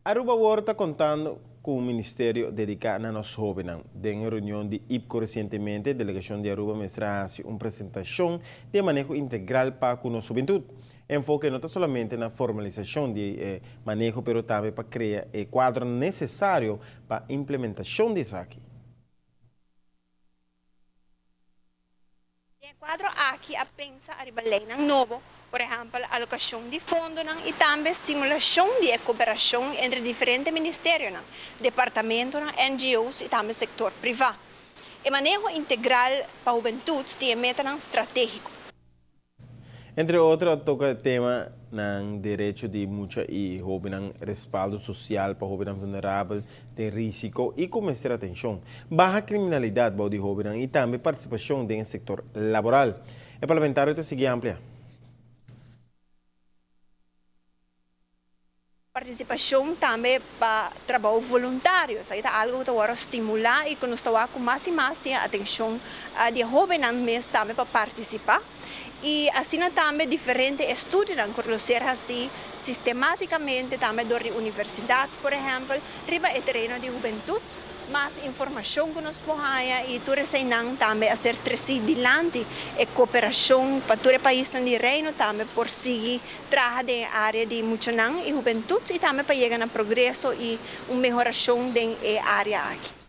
Aruba agora está contando com um ministério dedicado a nós jovens. Em uma reunião de IPCO recentemente, a delegação de Aruba mostrou uma apresentação de manejo integral para a nossa juventude. Enfoque não está somente na formalização de manejo, mas também para criar o quadro necessário para a implementação disso aqui. O quadro aqui a pensar a lei novo, por exemplo, alocação de fundo e também estimulação de cooperação entre diferentes ministérios, departamentos, NGOs e também setor privado. O manejo integral para a juventude tem meta estratégico. Entre outros, toca o tema do direito de muitos e jovens, respaldo social para jovens vulneráveis, de risco e como ter atenção, baixa criminalidade para os jovens e também participação no setor laboral. O parlamentário segue amplia. Participação também para trabalho voluntário, isso é algo que nós estimular e que nós estamos com mais e mais atenção de jovens também para participar. E assim também diferentes estudos que ser assim sistematicamente também da universidade, por exemplo, riba o terreno de juventude, mais informação que nós podemos e tudo isso também a ser trazido adiante e cooperação para todo o país de reino também por seguir trabalhar na área de muitos e juventude e também para chegar a progresso e uma melhoração da área aqui.